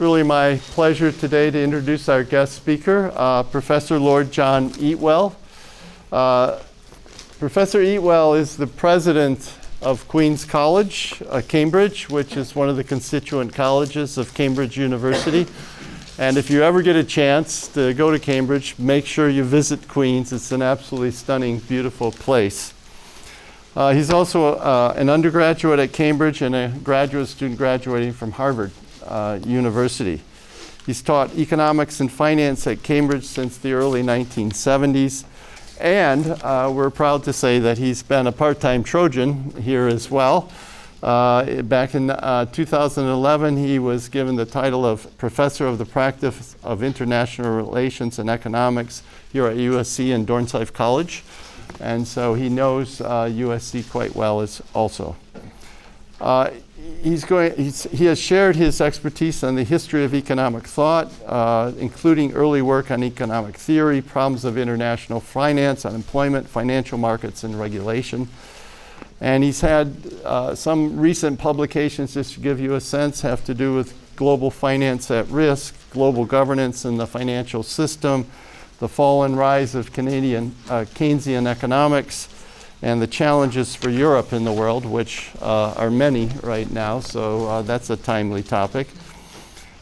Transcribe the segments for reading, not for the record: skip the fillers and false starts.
really my pleasure today to introduce our guest speaker, Professor Lord John Eatwell. Professor Eatwell is the president of Queen's College, Cambridge, which is one of the constituent colleges of Cambridge University. And if you ever get a chance to go to Cambridge, make sure you visit Queen's. It's an absolutely stunning, beautiful place. He's also an undergraduate at Cambridge and a graduate student graduating from Harvard University. He's taught economics and finance at Cambridge since the early 1970s. And we're proud to say that he's been a part-time Trojan here as well. Back in 2011, he was given the title of Professor of the Practice of International Relations and Economics here at USC and Dornsife College. And so he knows USC quite well also. He has shared his expertise on the history of economic thought, including early work on economic theory, problems of international finance, unemployment, financial markets, and regulation. And he's had some recent publications, just to give you a sense, have to do with global finance at risk, global governance in the financial system, the fall and rise of Keynesian economics, and the challenges for Europe in the world, which are many right now, so that's a timely topic.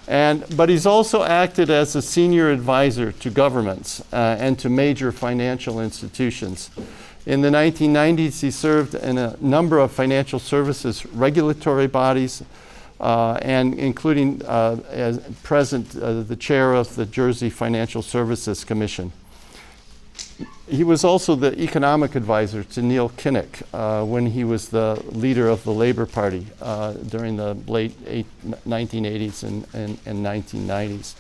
But he's also acted as a senior advisor to governments and to major financial institutions. In the 1990s, he served in a number of financial services regulatory bodies, and including as present the chair of the Jersey Financial Services Commission. He was also the economic advisor to Neil Kinnock when he was the leader of the Labour Party during the late 1980s and 1990s.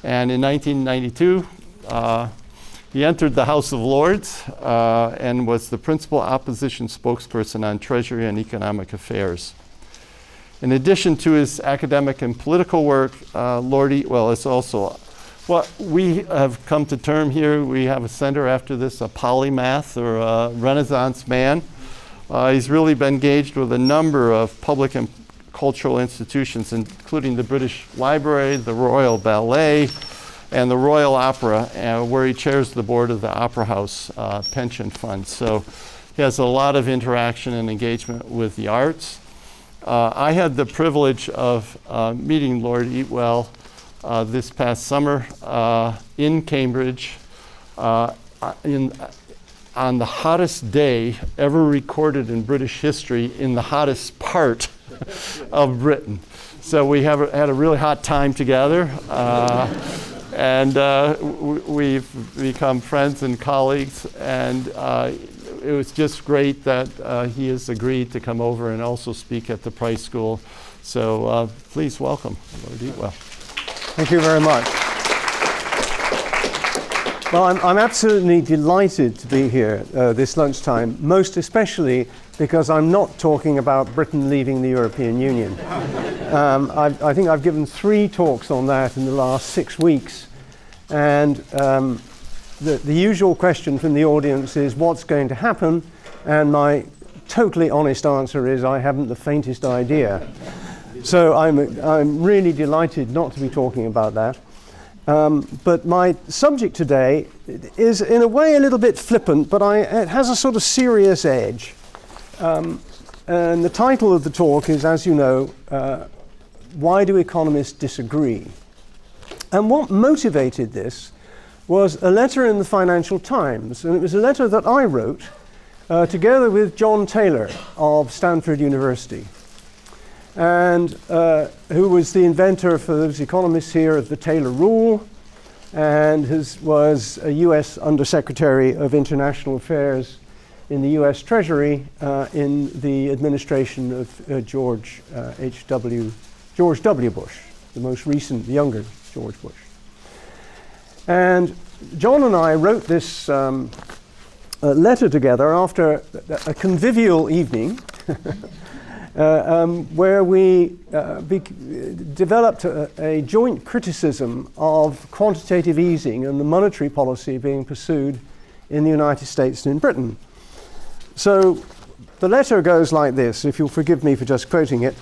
And in 1992, he entered the House of Lords and was the principal opposition spokesperson on Treasury and Economic Affairs. In addition to his academic and political work, Lord Eatwell is also what we have come to term here. We have a center after this, a polymath or a Renaissance man. He's really been engaged with a number of public and cultural institutions, including the British Library, the Royal Ballet, and the Royal Opera, where he chairs the board of the Opera House Pension Fund. So he has a lot of interaction and engagement with the arts. I had the privilege of meeting Lord Eatwell this past summer in Cambridge on the hottest day ever recorded in British history in the hottest part of Britain. So we had a really hot time together. And we've become friends and colleagues, and it was just great that he has agreed to come over and also speak at the Price School. So please welcome Lord Eatwell. Thank you very much. Well, I'm absolutely delighted to be here this lunchtime, most especially because I'm not talking about Britain leaving the European Union. I think I've given 3 talks on that in the last 6 weeks. And the usual question from the audience is, what's going to happen? And my totally honest answer is, I haven't the faintest idea. So I'm really delighted not to be talking about that. But my subject today is, in a way, a little bit flippant, but it has a sort of serious edge. And the title of the talk is, as you know, Why Do Economists Disagree? And what motivated this was a letter in the Financial Times, and it was a letter that I wrote together with John Taylor of Stanford University, and who was the inventor, for those economists here, of the Taylor Rule, and was a US Undersecretary of International Affairs in the US Treasury in the administration of George W. Bush, the most recent, younger George Bush. And John and I wrote this letter together after a convivial evening where we developed a joint criticism of quantitative easing and the monetary policy being pursued in the United States and in Britain. So the letter goes like this, if you'll forgive me for just quoting it.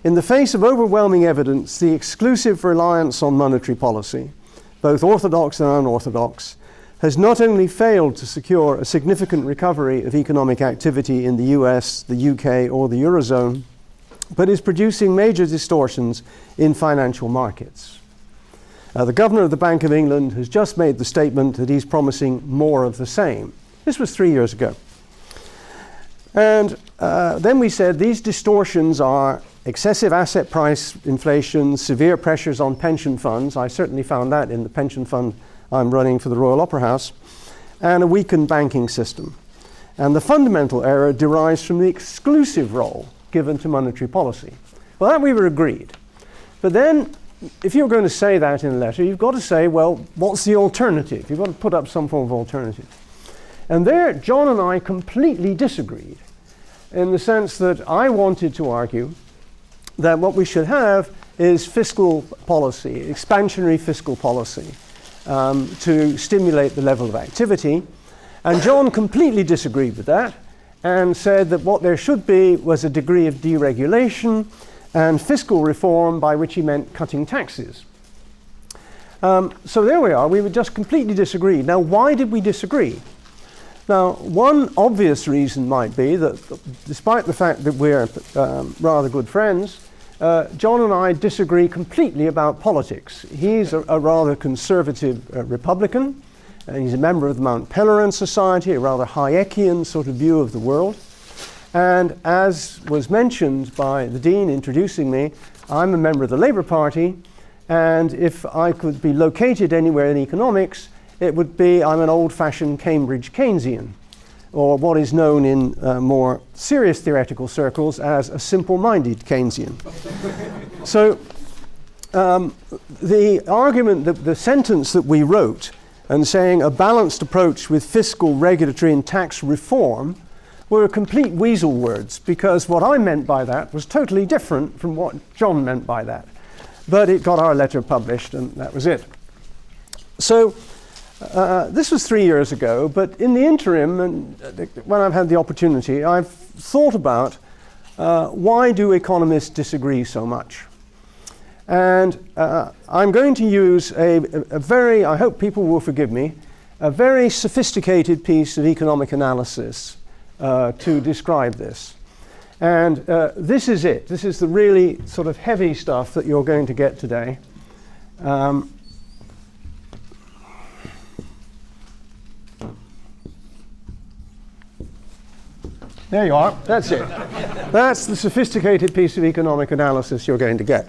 in the face of overwhelming evidence, the exclusive reliance on monetary policy, both orthodox and unorthodox, has not only failed to secure a significant recovery of economic activity in the US, the UK, or the Eurozone, but is producing major distortions in financial markets. The Governor of the Bank of England has just made the statement that he's promising more of the same. This was 3 years ago. And then we said these distortions are excessive asset price inflation, severe pressures on pension funds. I certainly found that in the pension fund I'm running for the Royal Opera House, and a weakened banking system. And the fundamental error derives from the exclusive role given to monetary policy. Well, that we were agreed. But then, if you're going to say that in a letter, you've got to say, well, what's the alternative? You've got to put up some form of alternative. And there, John and I completely disagreed, in the sense that I wanted to argue that what we should have is fiscal policy, expansionary fiscal policy, to stimulate the level of activity. And John completely disagreed with that and said that what there should be was a degree of deregulation and fiscal reform, by which he meant cutting taxes. So there we are. We would just completely disagree. Now, why did we disagree? Now, one obvious reason might be that despite the fact that we're rather good friends, John and I disagree completely about politics. He's a rather conservative Republican, and he's a member of the Mount Pelerin Society, a rather Hayekian sort of view of the world. And as was mentioned by the Dean introducing me, I'm a member of the Labour Party, and if I could be located anywhere in economics, it would be I'm an old-fashioned Cambridge Keynesian, or what is known in more serious theoretical circles as a simple-minded Keynesian. So the argument, the sentence that we wrote, and saying a balanced approach with fiscal, regulatory, and tax reform were complete weasel words, because what I meant by that was totally different from what John meant by that. But it got our letter published, and that was it. So this was 3 years ago, but in the interim, and when I've had the opportunity, I've thought about why do economists disagree so much? And I'm going to use a very, I hope people will forgive me, a very sophisticated piece of economic analysis to describe this. And this is it. This is the really sort of heavy stuff that you're going to get today. There you are. That's it. That's the sophisticated piece of economic analysis you're going to get.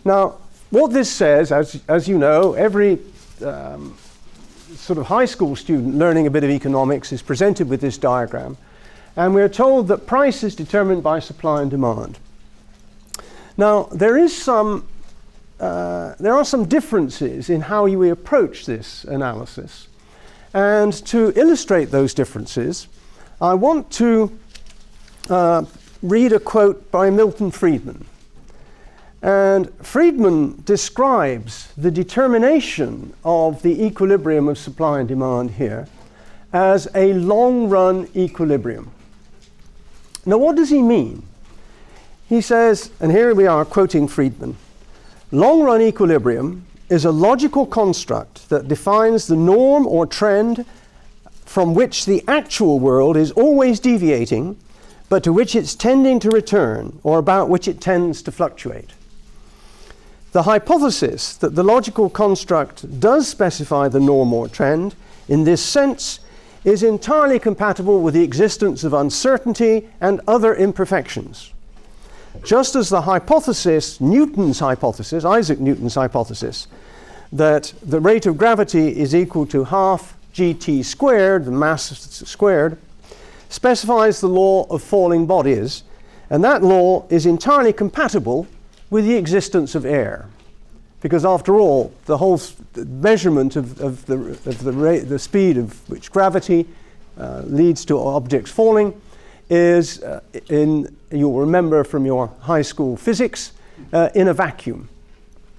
Now, what this says, as you know, every sort of high school student learning a bit of economics is presented with this diagram. And we're told that price is determined by supply and demand. Now, there are some differences in how we approach this analysis. And to illustrate those differences, I want to read a quote by Milton Friedman. And Friedman describes the determination of the equilibrium of supply and demand here as a long-run equilibrium. Now, what does he mean? He says, and here we are quoting Friedman, long-run equilibrium is a logical construct that defines the norm or trend from which the actual world is always deviating, but to which it's tending to return, or about which it tends to fluctuate. The hypothesis that the logical construct does specify the norm or trend in this sense is entirely compatible with the existence of uncertainty and other imperfections. Just as the hypothesis, Newton's hypothesis, Isaac Newton's hypothesis, that the rate of gravity is equal to half gt squared, the mass squared, specifies the law of falling bodies, and that law is entirely compatible with the existence of air. Because after all, the whole measurement of the speed of which gravity leads to objects falling is, you'll remember from your high school physics, in a vacuum.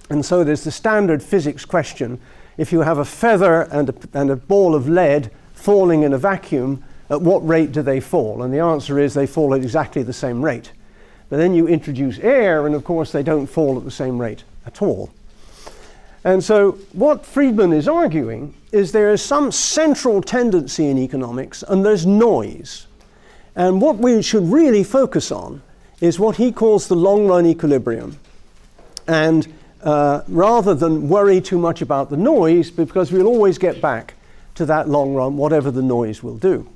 And so there's the standard physics question: if you have a feather and a ball of lead falling in a vacuum, at what rate do they fall? And the answer is they fall at exactly the same rate. But then you introduce air, and of course they don't fall at the same rate at all. And so what Friedman is arguing is there is some central tendency in economics, and there's noise. And what we should really focus on is what he calls the long-run equilibrium. And rather than worry too much about the noise, because we'll always get back to that long run, whatever the noise will do.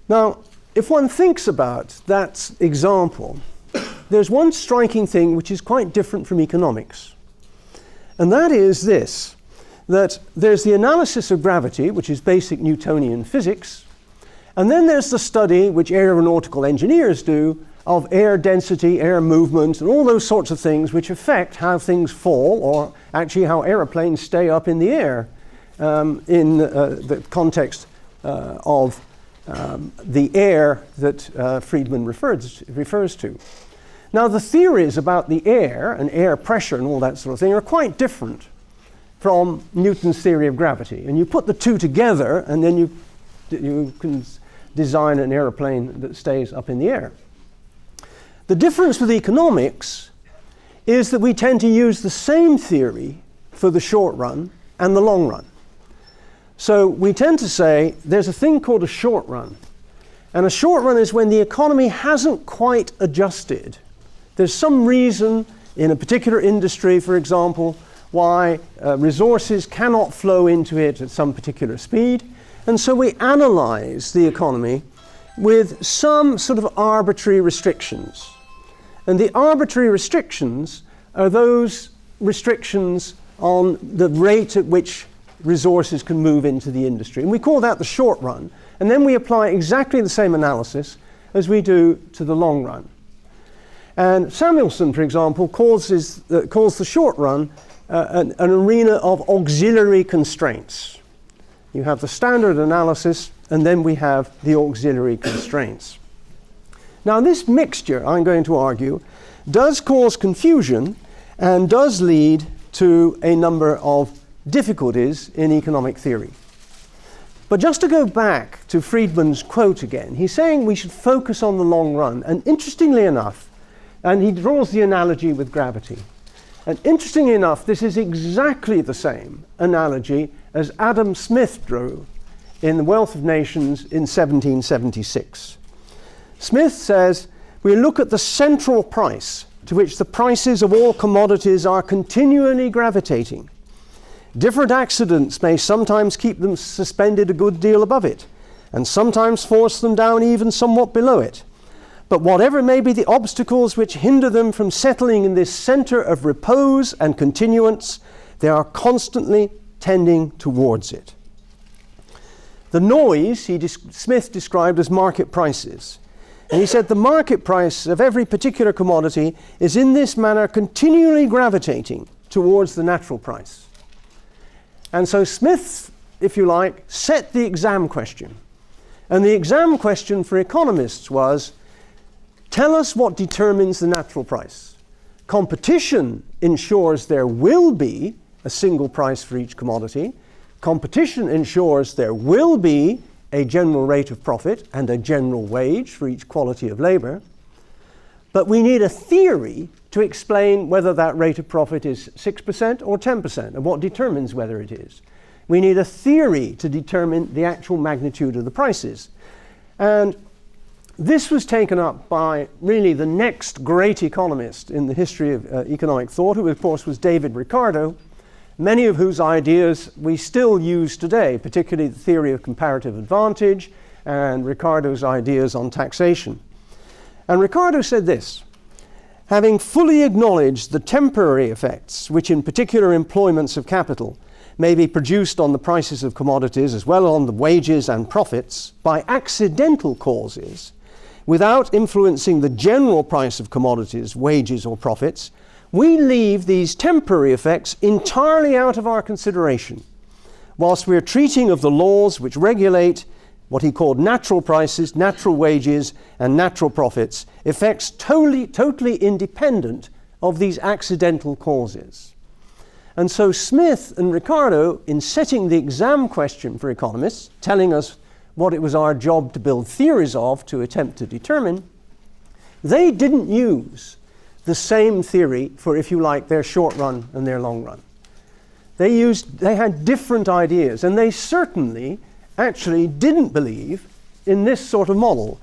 Now, if one thinks about that example, there's one striking thing which is quite different from economics. And that is this, that there's the analysis of gravity, which is basic Newtonian physics, and then there's the study, which aeronautical engineers do, of air density, air movement, and all those sorts of things which affect how things fall, or actually how aeroplanes stay up in the air in the context of the air that Friedman refers to. Now, the theories about the air and air pressure and all that sort of thing are quite different from Newton's theory of gravity. And you put the two together, and then you can design an aeroplane that stays up in the air. The difference with economics is that we tend to use the same theory for the short run and the long run. So we tend to say there's a thing called a short run. And a short run is when the economy hasn't quite adjusted. There's some reason in a particular industry, for example, why resources cannot flow into it at some particular speed. And so we analyze the economy with some sort of arbitrary restrictions. And the arbitrary restrictions are those restrictions on the rate at which resources can move into the industry. And we call that the short run. And then we apply exactly the same analysis as we do to the long run. And Samuelson, for example, calls the short run an arena of auxiliary constraints. You have the standard analysis, and then we have the auxiliary constraints. Now, this mixture, I'm going to argue, does cause confusion and does lead to a number of difficulties in economic theory. But just to go back to Friedman's quote again, he's saying we should focus on the long run. And interestingly enough, and he draws the analogy with gravity. And interestingly enough, this is exactly the same analogy as Adam Smith drew in The Wealth of Nations in 1776. Smith says, we look at the central price to which the prices of all commodities are continually gravitating. Different accidents may sometimes keep them suspended a good deal above it, and sometimes force them down even somewhat below it. But whatever may be the obstacles which hinder them from settling in this center of repose and continuance, they are constantly tending towards it. The noise Smith described as market prices. And he said the market price of every particular commodity is in this manner continually gravitating towards the natural price. And so Smith, if you like, set the exam question. And the exam question for economists was, tell us what determines the natural price. Competition ensures there will be a single price for each commodity. Competition ensures there will be a general rate of profit and a general wage for each quality of labor. But we need a theory to explain whether that rate of profit is 6% or 10%, and what determines whether it is. We need a theory to determine the actual magnitude of the prices. And this was taken up by really the next great economist in the history of economic thought, who of course was David Ricardo, many of whose ideas we still use today, particularly the theory of comparative advantage and Ricardo's ideas on taxation. And Ricardo said this, having fully acknowledged the temporary effects which in particular employments of capital may be produced on the prices of commodities as well as on the wages and profits by accidental causes, without influencing the general price of commodities, wages or profits, we leave these temporary effects entirely out of our consideration, whilst we are treating of the laws which regulate what he called natural prices, natural wages, and natural profits, effects totally independent of these accidental causes. And so Smith and Ricardo, in setting the exam question for economists, telling us what it was our job to build theories of to attempt to determine, They didn't use the same theory for, if you like, their short run and their long run. They had different ideas, and they certainly actually didn't believe in this sort of model.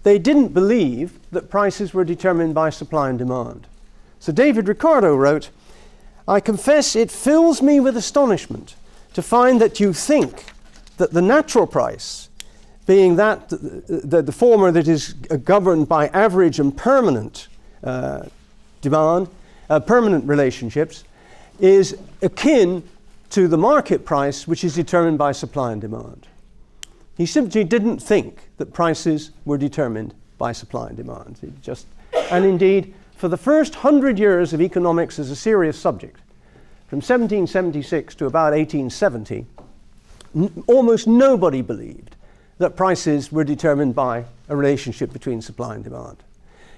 They didn't believe that prices were determined by supply and demand. So David Ricardo wrote, "I confess it fills me with astonishment to find that you think that the natural price, being that the former that is governed by average and permanent demand, permanent relationships, is akin to the market price, which is determined by supply and demand." He simply didn't think that prices were determined by supply and demand. And indeed, for the first 100 years of economics as a serious subject, from 1776 to about 1870, almost nobody believed that prices were determined by a relationship between supply and demand.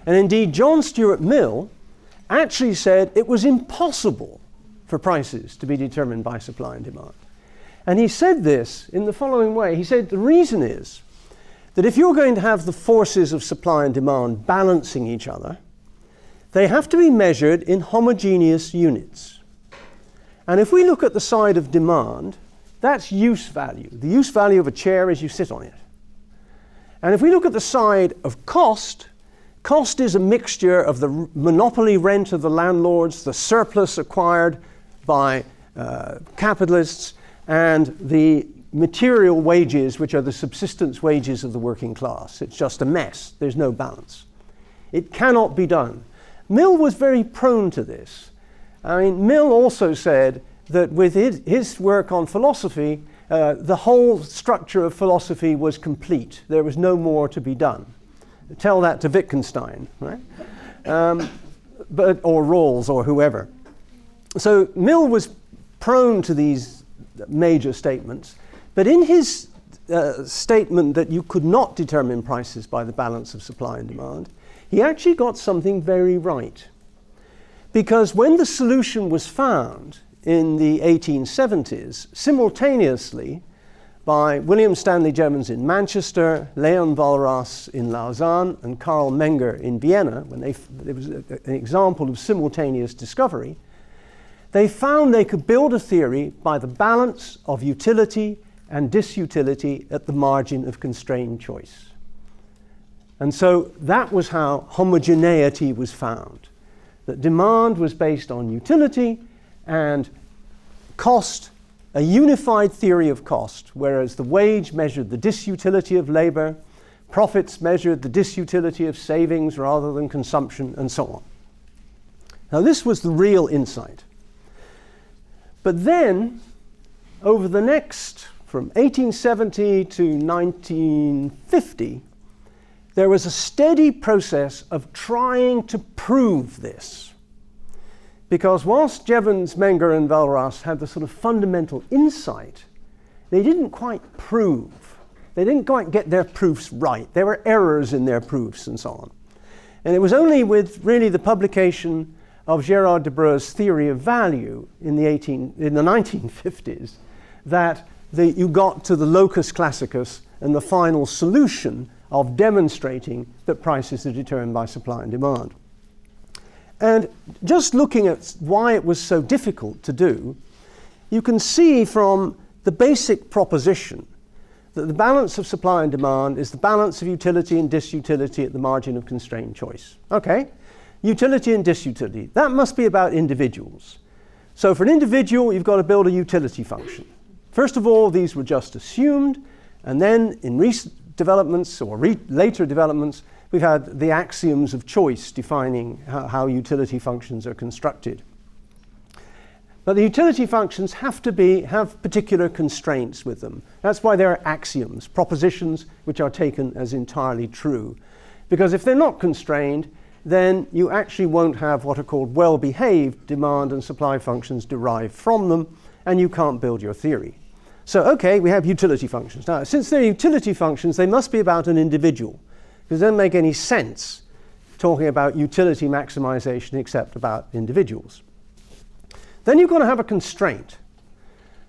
And indeed, John Stuart Mill actually said it was impossible for prices to be determined by supply and demand. And he said this in the following way. He said, the reason is that if you're going to have the forces of supply and demand balancing each other, they have to be measured in homogeneous units. And if we look at the side of demand, that's use value. The use value of a chair as you sit on it. And if we look at the side of cost, cost is a mixture of the monopoly rent of the landlords, the surplus acquired by capitalists, and the material wages, which are the subsistence wages of the working class. It's just a mess. There's no balance. It cannot be done. Mill was very prone to this. I mean, Mill also said that with his work on philosophy, the whole structure of philosophy was complete. There was no more to be done. Tell that to Wittgenstein, right? Or Rawls or whoever. So Mill was prone to these major statements, but in his statement that you could not determine prices by the balance of supply and demand, he actually got something very right. Because when the solution was found in the 1870s, simultaneously by William Stanley Jevons in Manchester, Leon Walras in Lausanne, and Karl Menger in Vienna, when there was an example of simultaneous discovery, they found they could build a theory by the balance of utility and disutility at the margin of constrained choice. And so that was how homogeneity was found. That demand was based on utility and cost, a unified theory of cost, whereas the wage measured the disutility of labor, profits measured the disutility of savings rather than consumption, and so on. Now this was the real insight. But then, over the next, from 1870 to 1950, there was a steady process of trying to prove this. Because whilst Jevons, Menger, and Walras had the sort of fundamental insight, they didn't quite prove. They didn't quite get their proofs right. There were errors in their proofs and so on. And it was only with really the publication of Gérard de Breu's theory of value in the 1950s that you got to the locus classicus and the final solution of demonstrating that prices are determined by supply and demand. And just looking at why it was so difficult to do, you can see from the basic proposition that the balance of supply and demand is the balance of utility and disutility at the margin of constrained choice. Okay, utility and disutility. That must be about individuals. So for an individual, you've got to build a utility function. First of all, these were just assumed, and then in recent developments or later developments, we've had the axioms of choice defining how utility functions are constructed. But the utility functions have particular constraints with them. That's why there are axioms, propositions which are taken as entirely true. Because if they're not constrained, then you actually won't have what are called well-behaved demand and supply functions derived from them, and you can't build your theory. So, okay, we have utility functions. Now, since they're utility functions, they must be about an individual, because it doesn't make any sense talking about utility maximization except about individuals. Then you've got to have a constraint.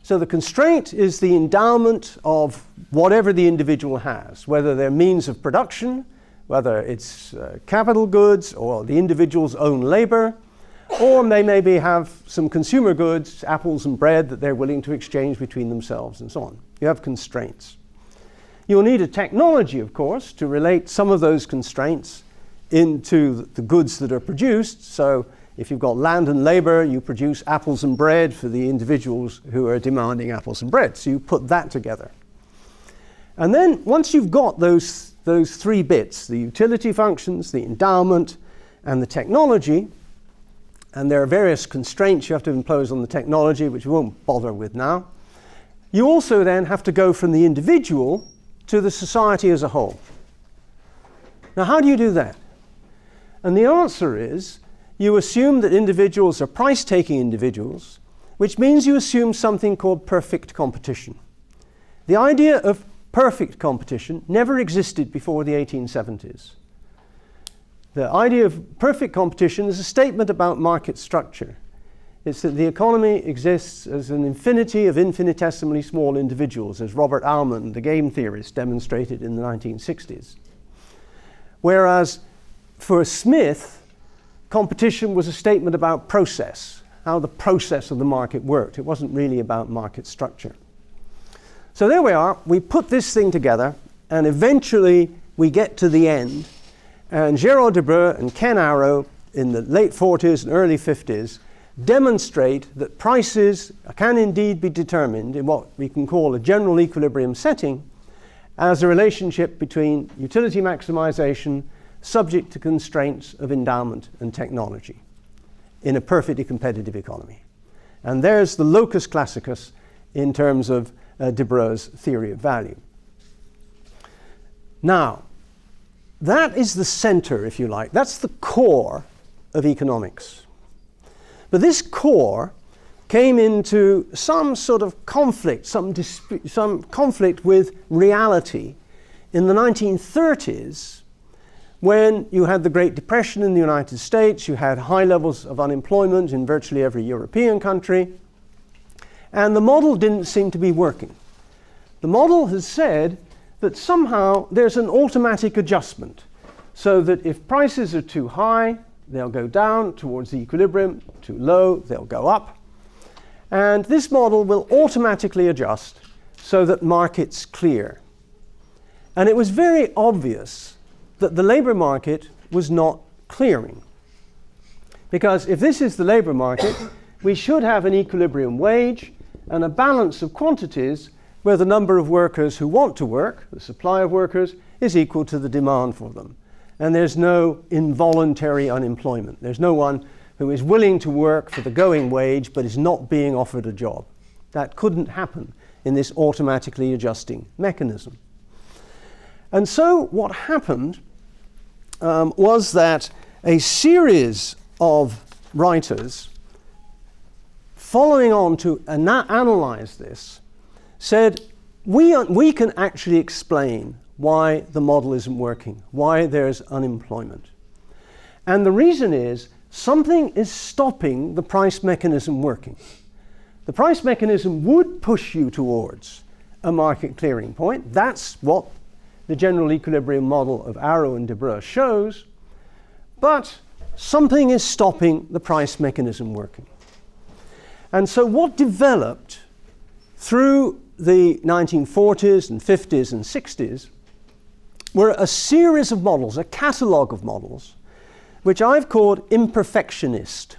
So the constraint is the endowment of whatever the individual has, whether they're means of production, whether it's capital goods or the individual's own labor, or they maybe have some consumer goods, apples and bread, that they're willing to exchange between themselves and so on. You have constraints. You'll need a technology, of course, to relate some of those constraints into the goods that are produced. So if you've got land and labor, you produce apples and bread for the individuals who are demanding apples and bread. So you put that together. And then once you've got those three bits, the utility functions, the endowment, and the technology, and there are various constraints you have to impose on the technology, which we won't bother with now, you also then have to go from the individual to the society as a whole. Now, how do you do that? And the answer is, you assume that individuals are price-taking individuals, which means you assume something called perfect competition. The idea of perfect competition never existed before the 1870s. The idea of perfect competition is a statement about market structure. It's that the economy exists as an infinity of infinitesimally small individuals, as Robert Almond, the game theorist, demonstrated in the 1960s. Whereas for Smith, competition was a statement about process, how the process of the market worked. It wasn't really about market structure. So there we are. We put this thing together, and eventually we get to the end. And Gérard Debreu and Ken Arrow in the late 40s and early 50s demonstrate that prices can indeed be determined in what we can call a general equilibrium setting as a relationship between utility maximization subject to constraints of endowment and technology in a perfectly competitive economy. And there's the locus classicus in terms of Debreu's theory of value. Now, that is the center, if you like. That's the core of economics. But this core came into some sort of conflict, some conflict with reality in the 1930s, when you had the Great Depression in the United States, you had high levels of unemployment in virtually every European country, and the model didn't seem to be working. The model has said that somehow there's an automatic adjustment, so that if prices are too high, they'll go down towards the equilibrium, too low, they'll go up. And this model will automatically adjust so that markets clear. And it was very obvious that the labor market was not clearing. Because if this is the labor market, we should have an equilibrium wage and a balance of quantities where the number of workers who want to work, the supply of workers, is equal to the demand for them. And there's no involuntary unemployment. There's no one who is willing to work for the going wage but is not being offered a job. That couldn't happen in this automatically adjusting mechanism. And so what happened was that a series of writers, following on to analyze this, said, we can actually explain why the model isn't working, why there's unemployment. And the reason is something is stopping the price mechanism working. The price mechanism would push you towards a market clearing point. That's what the general equilibrium model of Arrow and Debreu shows. But something is stopping the price mechanism working. And so what developed through the 1940s and 50s and 60s were a series of models, a catalogue of models, which I've called imperfectionist,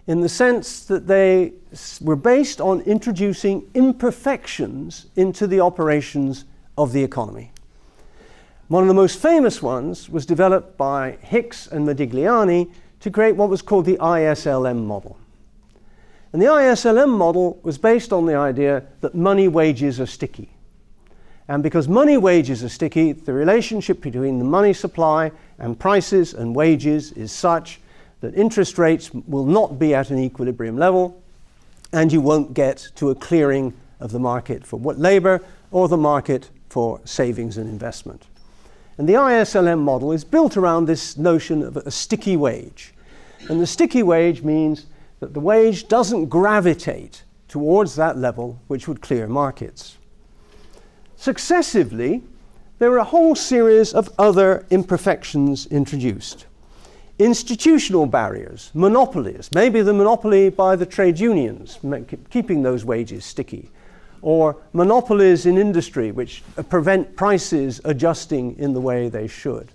in the sense that they were based on introducing imperfections into the operations of the economy. One of the most famous ones was developed by Hicks and Modigliani to create what was called the ISLM model. And the ISLM model was based on the idea that money wages are sticky. And because money wages are sticky, the relationship between the money supply and prices and wages is such that interest rates will not be at an equilibrium level, and you won't get to a clearing of the market for labor or the market for savings and investment. And the ISLM model is built around this notion of a sticky wage. And the sticky wage means that the wage doesn't gravitate towards that level which would clear markets. Successively, there were a whole series of other imperfections introduced. Institutional barriers, monopolies, maybe the monopoly by the trade unions, keeping those wages sticky, or monopolies in industry which prevent prices adjusting in the way they should.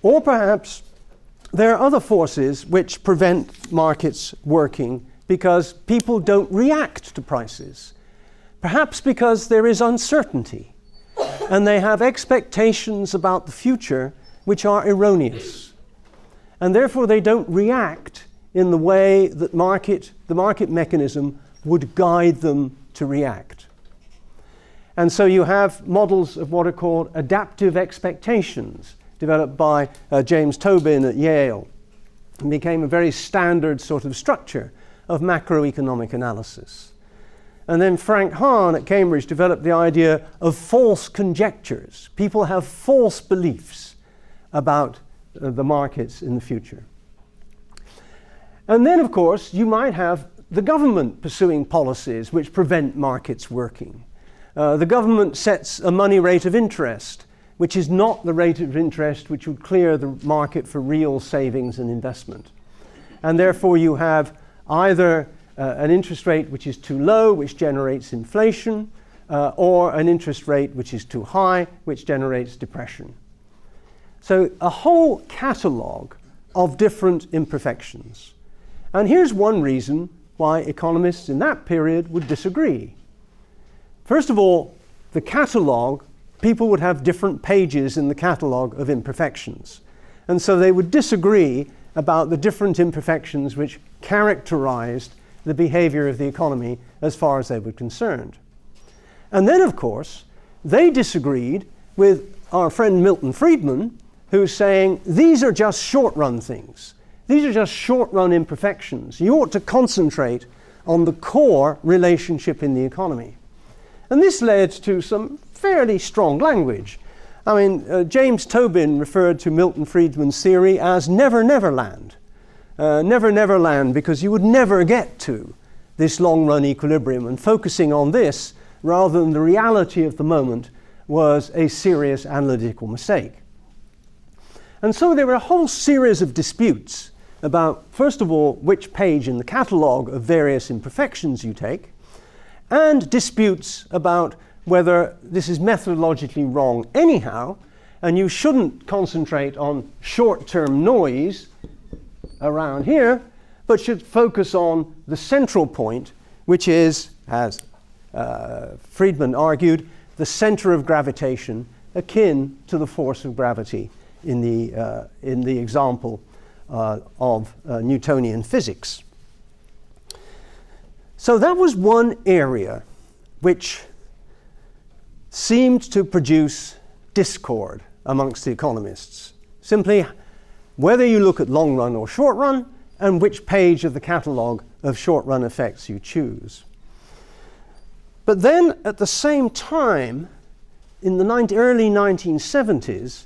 Or perhaps there are other forces which prevent markets working because people don't react to prices. Perhaps because there is uncertainty and they have expectations about the future which are erroneous. And therefore they don't react in the way that the market mechanism would guide them to react. And so you have models of what are called adaptive expectations, developed by James Tobin at Yale, and became a very standard sort of structure of macroeconomic analysis. And then Frank Hahn at Cambridge developed the idea of false conjectures. People have false beliefs about the markets in the future. And then, of course, you might have the government pursuing policies which prevent markets working. The government sets a money rate of interest, which is not the rate of interest which would clear the market for real savings and investment. And therefore you have either an interest rate which is too low, which generates inflation, or an interest rate which is too high, which generates depression. So a whole catalogue of different imperfections. And here's one reason why economists in that period would disagree. First of all, the catalogue, people would have different pages in the catalogue of imperfections. And so they would disagree about the different imperfections which characterized the behavior of the economy as far as they were concerned. And then, of course, they disagreed with our friend Milton Friedman, who's saying these are just short-run things. These are just short-run imperfections. You ought to concentrate on the core relationship in the economy. And this led to some fairly strong language. I mean, James Tobin referred to Milton Friedman's theory as never, never land. Never, never land, because you would never get to this long-run equilibrium. And focusing on this rather than the reality of the moment was a serious analytical mistake. And so there were a whole series of disputes about, first of all, which page in the catalogue of various imperfections you take, and disputes about whether this is methodologically wrong anyhow, and you shouldn't concentrate on short-term noise around here, but should focus on the central point, which is, as Friedman argued, the center of gravitation, akin to the force of gravity in the example of Newtonian physics. So that was one area which seemed to produce discord amongst the economists. Simply, whether you look at long run or short run, and which page of the catalogue of short run effects you choose. But then, at the same time, in the early 1970s,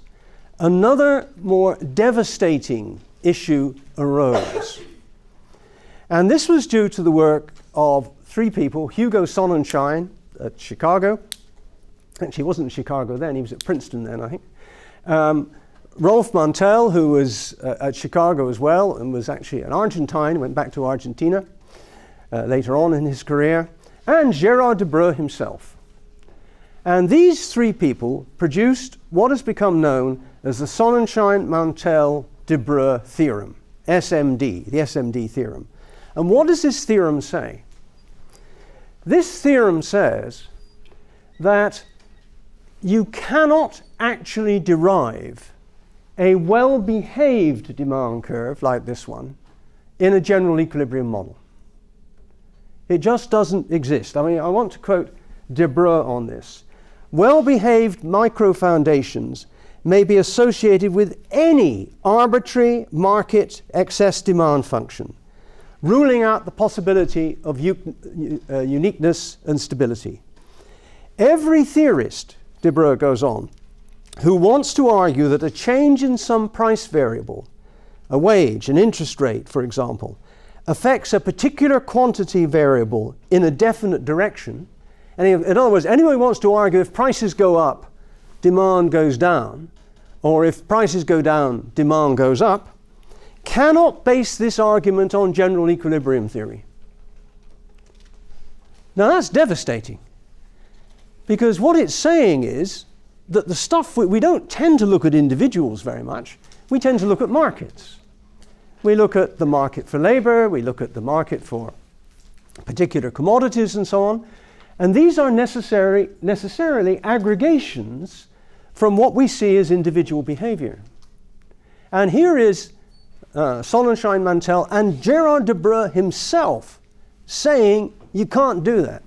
another more devastating issue arose. And this was due to the work of three people: Hugo Sonnenschein at Chicago. Actually, he wasn't in Chicago then, he was at Princeton then, I think. Rolf Mantel, who was at Chicago as well, and was actually an Argentine, went back to Argentina later on in his career, and Gérard de Breu himself. And these three people produced what has become known as the Sonnenschein-Mantel-de Breu theorem, SMD, the SMD theorem. And what does this theorem say? This theorem says that you cannot actually derive a well-behaved demand curve like this one in a general equilibrium model. It just doesn't exist. I mean, I want to quote de Breu on this. Well-behaved micro-foundations may be associated with any arbitrary market excess demand function, ruling out the possibility of uniqueness and stability. Every theorist, de Breu goes on, who wants to argue that a change in some price variable, a wage, an interest rate, for example, affects a particular quantity variable in a definite direction. And in other words, anyone who wants to argue if prices go up, demand goes down, or if prices go down, demand goes up, cannot base this argument on general equilibrium theory. Now that's devastating, because what it's saying is that the stuff, we don't tend to look at individuals very much, we tend to look at markets. We look at the market for labor, we look at the market for particular commodities and so on, and these are necessarily aggregations from what we see as individual behavior. And here is Sonnenschein, Mantell, and Gerard de Breu himself saying you can't do that.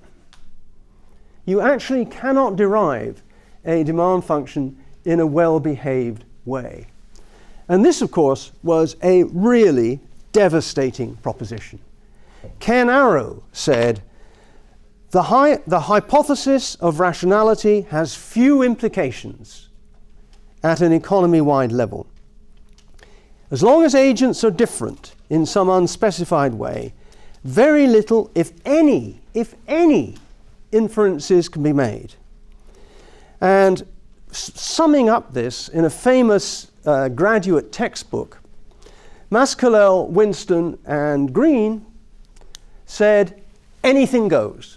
You actually cannot derive a demand function in a well-behaved way. And this, of course, was a really devastating proposition. Ken Arrow said, the hypothesis of rationality has few implications at an economy-wide level. As long as agents are different in some unspecified way, very little, if any, inferences can be made. And summing up this in a famous graduate textbook, Maskelyne, Winston, and Green said, anything goes.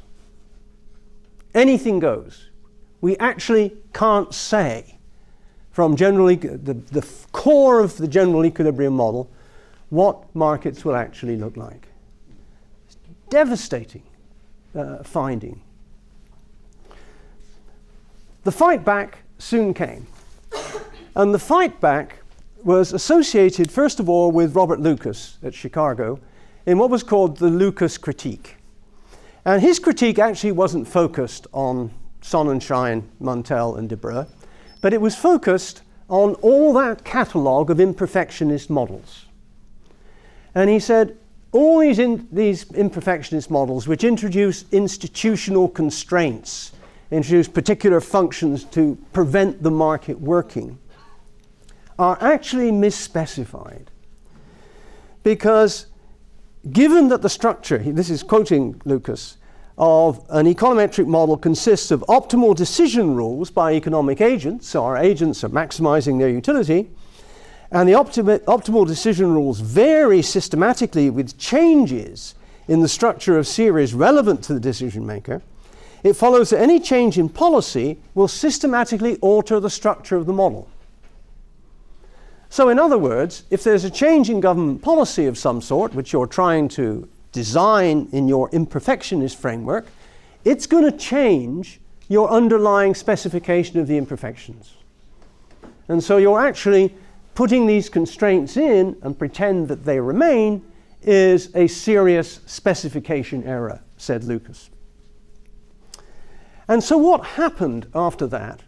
Anything goes. We actually can't say from the core of the general equilibrium model what markets will actually look like. Devastating finding. The fight back soon came. And the fight back was associated, first of all, with Robert Lucas at Chicago in what was called the Lucas critique. And his critique actually wasn't focused on Sonnenschein, Mantell, and de Breu, but it was focused on all that catalogue of imperfectionist models. And he said, all these imperfectionist models, which introduce institutional constraints, introduce particular functions to prevent the market working, are actually misspecified. Because given that the structure, this is quoting Lucas, of an econometric model consists of optimal decision rules by economic agents, so our agents are maximizing their utility, and the optimal decision rules vary systematically with changes in the structure of series relevant to the decision maker, it follows that any change in policy will systematically alter the structure of the model. So in other words, if there's a change in government policy of some sort, which you're trying to design in your imperfectionist framework, it's going to change your underlying specification of the imperfections. And so you're actually putting these constraints in and pretend that they remain is a serious specification error, said Lucas. And so what happened after that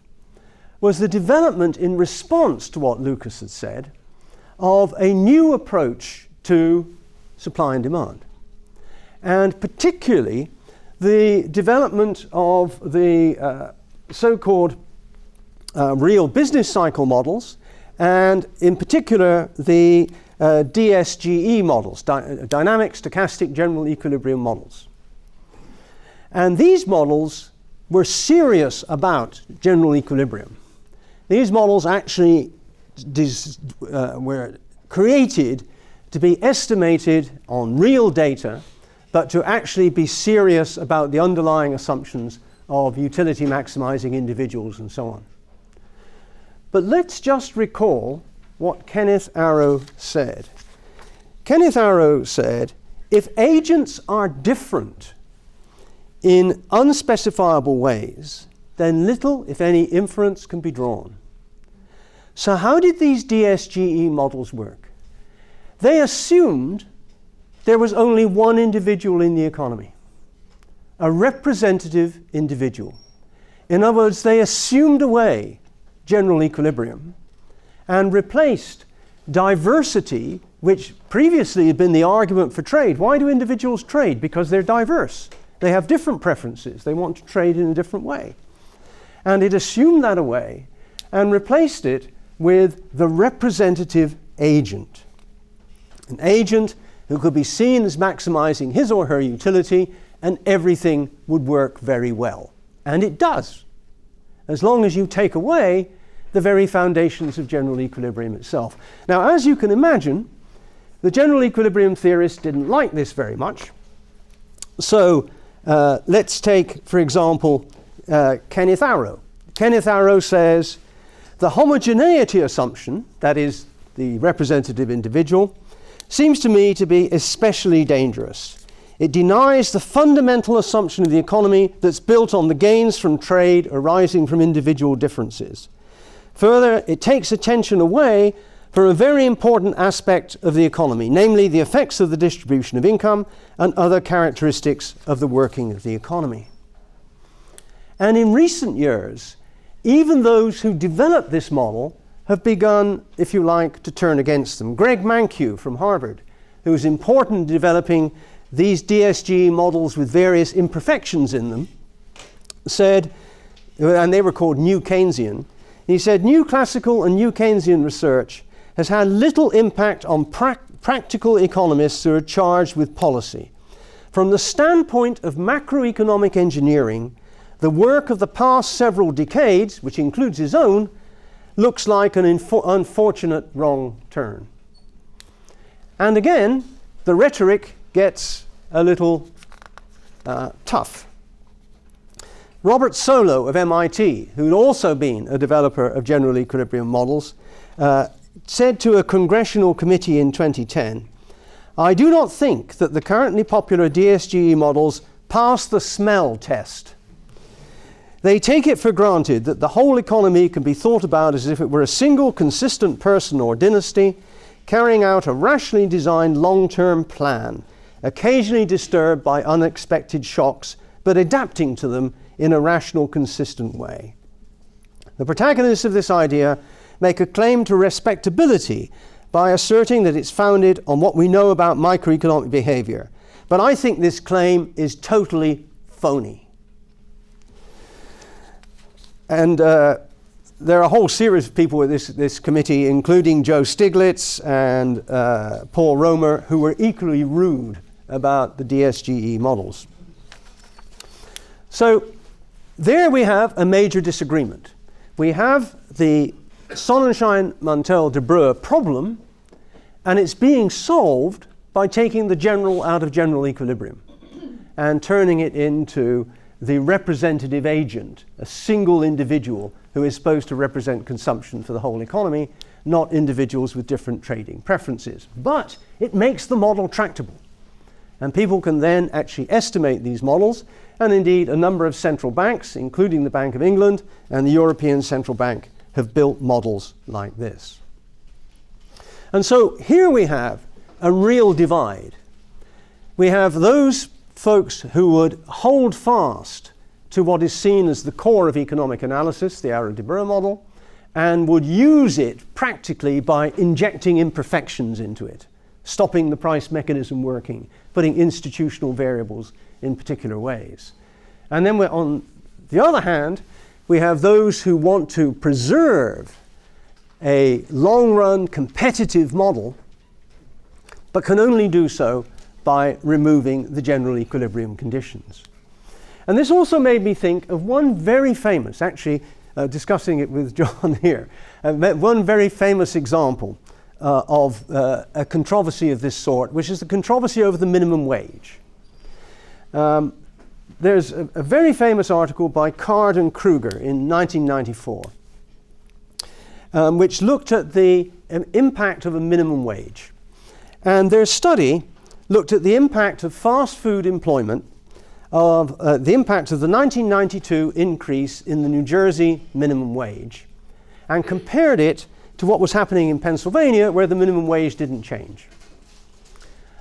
was the development in response to what Lucas had said of a new approach to supply and demand. And particularly the development of the so-called real business cycle models, and in particular the DSGE models, dynamic, stochastic, general equilibrium models. And these models were serious about general equilibrium. These models actually were created to be estimated on real data, but to actually be serious about the underlying assumptions of utility maximizing individuals and so on. But let's just recall what Kenneth Arrow said. Kenneth Arrow said, if agents are different in unspecifiable ways, then little, if any, inference can be drawn. So how did these DSGE models work? They assumed there was only one individual in the economy, a representative individual. In other words, they assumed away general equilibrium and replaced diversity, which previously had been the argument for trade. Why do individuals trade? Because they're diverse. They have different preferences. They want to trade in a different way. And it assumed that away and replaced it with the representative agent. An agent who could be seen as maximizing his or her utility, and everything would work very well. And it does. as long as you take away the very foundations of general equilibrium itself. Now, as you can imagine, the general equilibrium theorists didn't like this very much. So let's take, for example, Kenneth Arrow. Kenneth Arrow says, the homogeneity assumption, that is, the representative individual, seems to me to be especially dangerous. It denies the fundamental assumption of the economy that's built on the gains from trade arising from individual differences. Further, it takes attention away from a very important aspect of the economy, namely the effects of the distribution of income and other characteristics of the working of the economy. And in recent years, even those who developed this model have begun, if you like, to turn against them. Greg Mankiw from Harvard, who was important in developing these DSGE models with various imperfections in them, said, and they were called New Keynesian, he said, new classical and new Keynesian research has had little impact on practical economists who are charged with policy. From the standpoint of macroeconomic engineering, the work of the past several decades, which includes his own, looks like an unfortunate wrong turn. And again, the rhetoric gets a little tough. Robert Solow of MIT, who'd also been a developer of general equilibrium models, said to a congressional committee in 2010, I do not think that the currently popular DSGE models pass the smell test. They take it for granted that the whole economy can be thought about as if it were a single consistent person or dynasty carrying out a rationally designed long-term plan, occasionally disturbed by unexpected shocks, but adapting to them in a rational, consistent way. The protagonists of this idea make a claim to respectability by asserting that it's founded on what we know about microeconomic behavior. But I think this claim is totally phony. And there are a whole series of people with this committee, including Joe Stiglitz and Paul Romer, who were equally rude about the DSGE models. So there we have a major disagreement. We have the Sonnenschein-Mantel-De Breuer problem, and it's being solved by taking the general out of general equilibrium and turning it into the representative agent, a single individual who is supposed to represent consumption for the whole economy, not individuals with different trading preferences. But it makes the model tractable. And people can then actually estimate these models, and indeed a number of central banks, including the Bank of England and the European Central Bank, have built models like this. And so here we have a real divide. We have those folks who would hold fast to what is seen as the core of economic analysis, the Arrow-De Breuer model, and would use it practically by injecting imperfections into it, stopping the price mechanism working, putting institutional variables in particular ways. And then on the other hand, we have those who want to preserve a long-run competitive model, but can only do so by removing the general equilibrium conditions. And this also made me think of one very famous, actually discussing it with John here, one very famous example of a controversy of this sort, which is the controversy over the minimum wage. There's a very famous article by Card and Kruger in 1994, which looked at the impact of a minimum wage. And their study looked at the impact of fast food employment, of the impact of the 1992 increase in the New Jersey minimum wage, and compared it to what was happening in Pennsylvania, where the minimum wage didn't change.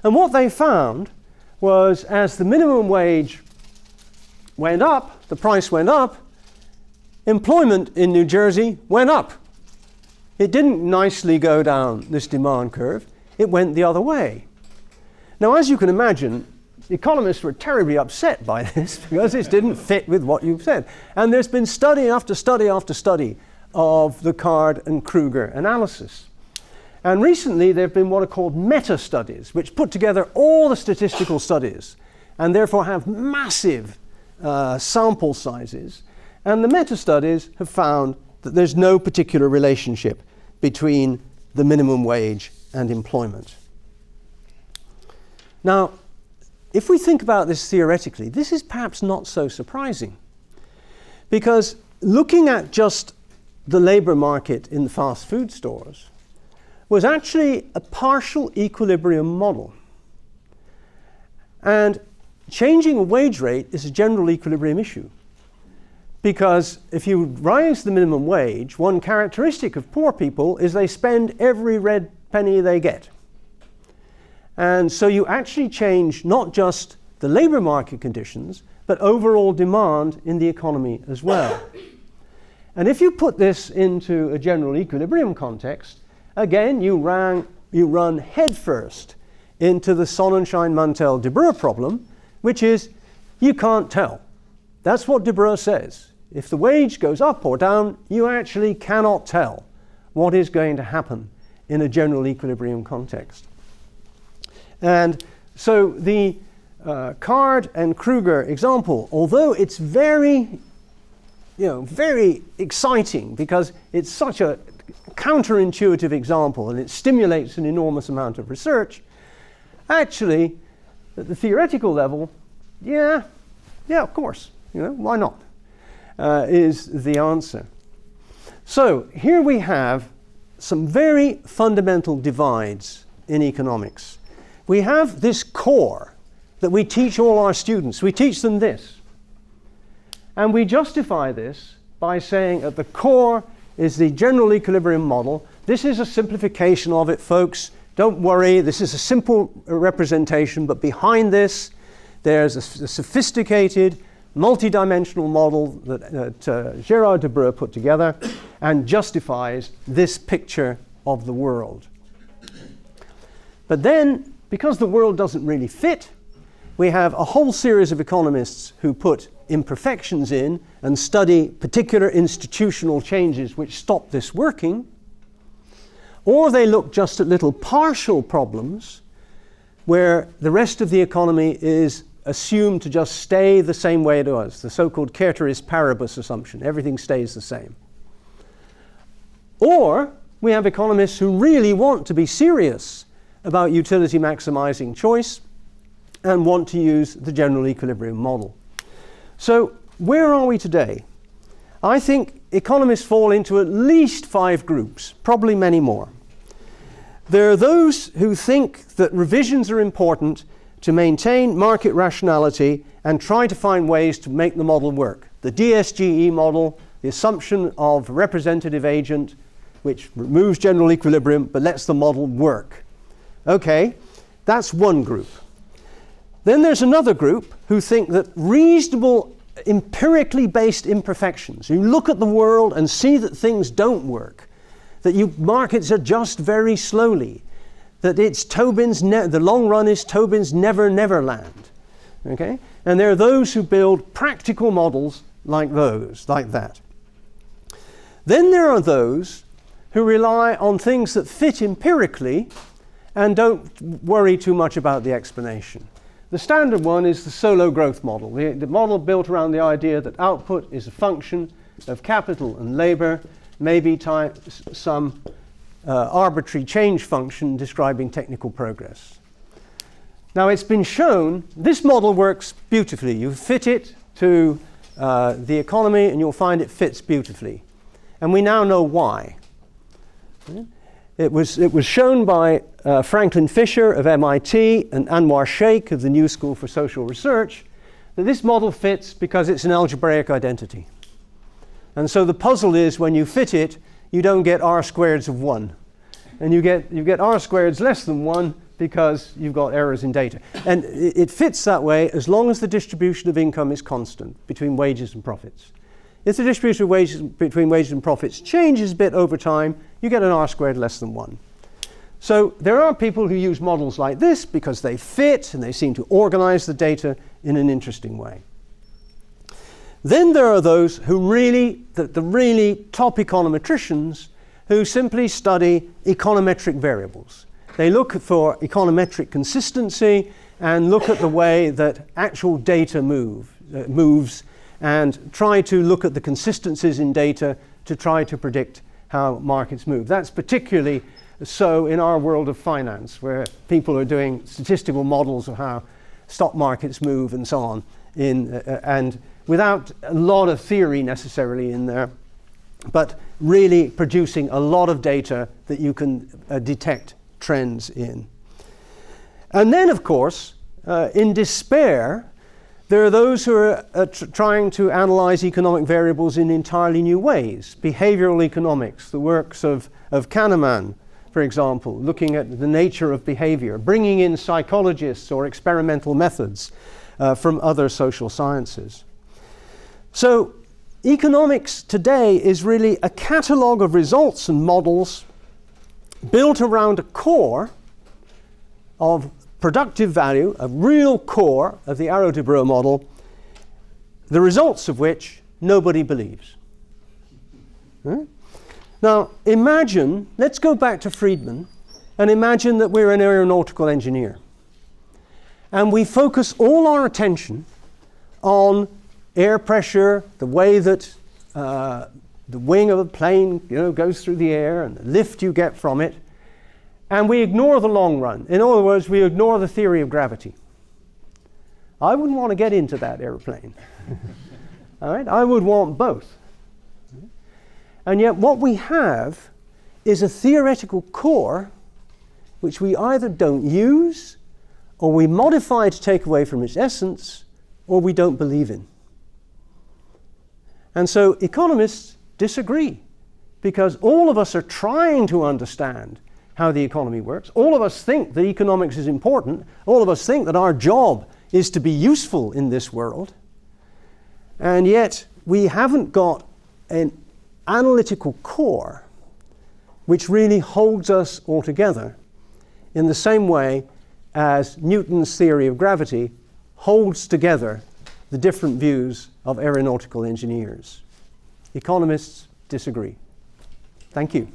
And what they found was, as the minimum wage went up, the price went up, employment in New Jersey went up. It didn't nicely go down this demand curve, it went the other way. Now, as you can imagine, economists were terribly upset by this because this didn't fit with what you've said. And there's been study after study after study of the Card and Kruger analysis. And recently there have been what are called meta-studies, which put together all the statistical studies and therefore have massive sample sizes And the meta-studies have found that there's no particular relationship between the minimum wage and employment. Now, if we think about this theoretically, this is perhaps not so surprising, because looking at just the labor market in the fast food stores was actually a partial equilibrium model. And changing a wage rate is a general equilibrium issue, because if you raise the minimum wage, one characteristic of poor people is they spend every red penny they get. And so you actually change not just the labor market conditions, but overall demand in the economy as well. And if you put this into a general equilibrium context, again, you run headfirst into the Sonnenschein-Mantel-Debreu problem, which is you can't tell. That's what Debreu says. If the wage goes up or down, you actually cannot tell what is going to happen in a general equilibrium context. And so the Card and Kruger example, although it's very exciting because it's such a counterintuitive example and it stimulates an enormous amount of research, actually, at the theoretical level, yeah, of course, why not, is the answer. So here we have some very fundamental divides in economics. We have this core that we teach all our students. We teach them this. And we justify this by saying at the core is the general equilibrium model. This is a simplification of it, folks. Don't worry, this is a simple representation, but behind this, there's a sophisticated, multidimensional model that Gérard Debreu put together and justifies this picture of the world. But then, because the world doesn't really fit, we have a whole series of economists who put imperfections in and study particular institutional changes which stop this working, or they look just at little partial problems where the rest of the economy is assumed to just stay the same way it was, the so-called ceteris paribus assumption, everything stays the same. Or we have economists who really want to be serious about utility maximizing choice and want to use the general equilibrium model. So where are we today? I think economists fall into at least 5 groups, probably many more. There are those who think that revisions are important to maintain market rationality and try to find ways to make the model work. The DSGE model, the assumption of representative agent, which removes general equilibrium but lets the model work. Okay, that's one group. Then there's another group who think that reasonable empirically based imperfections, you look at the world and see that things don't work, that markets adjust very slowly, that it's the long run is Tobin's never land. Okay? And there are those who build practical models like that. Then there are those who rely on things that fit empirically and don't worry too much about the explanation. The standard one is the Solow growth model, the model built around the idea that output is a function of capital and labor, maybe some arbitrary change function describing technical progress. Now it's been shown this model works beautifully. You fit it to the economy and you'll find it fits beautifully. And we now know why. It was shown by Franklin Fisher of MIT and Anwar Sheikh of the New School for Social Research that this model fits because it's an algebraic identity. And so the puzzle is when you fit it, you don't get R squareds of 1. And you get R squareds less than 1 because you've got errors in data. And it fits that way as long as the distribution of income is constant between wages and profits. If the distribution of wages between wages and profits changes a bit over time, you get an R squared less than 1. So there are people who use models like this because they fit and they seem to organize the data in an interesting way. Then there are those who the really top econometricians who simply study econometric variables. They look for econometric consistency and look at the way that actual data moves and try to look at the consistencies in data to try to predict how markets move. That's particularly so in our world of finance, where people are doing statistical models of how stock markets move and so on, and without a lot of theory necessarily in there, but really producing a lot of data that you can detect trends in. And then, of course, in despair, there are those who are trying to analyze economic variables in entirely new ways. Behavioral economics, the works of Kahneman, for example, looking at the nature of behavior, bringing in psychologists or experimental methods from other social sciences. So economics today is really a catalog of results and models built around a core of productive value, a real core of the Arrow-Debreu model, the results of which nobody believes. Now imagine, let's go back to Friedman, and imagine that we're an aeronautical engineer. And we focus all our attention on air pressure, the way that the wing of a plane goes through the air and the lift you get from it. And we ignore the long run. In other words, we ignore the theory of gravity. I wouldn't want to get into that airplane. All right? I would want both. And yet what we have is a theoretical core which we either don't use, or we modify to take away from its essence, or we don't believe in. And so economists disagree, because all of us are trying to understand how the economy works. All of us think that economics is important. All of us think that our job is to be useful in this world. And yet we haven't got an analytical core which really holds us all together in the same way as Newton's theory of gravity holds together the different views of aeronautical engineers. Economists disagree. Thank you.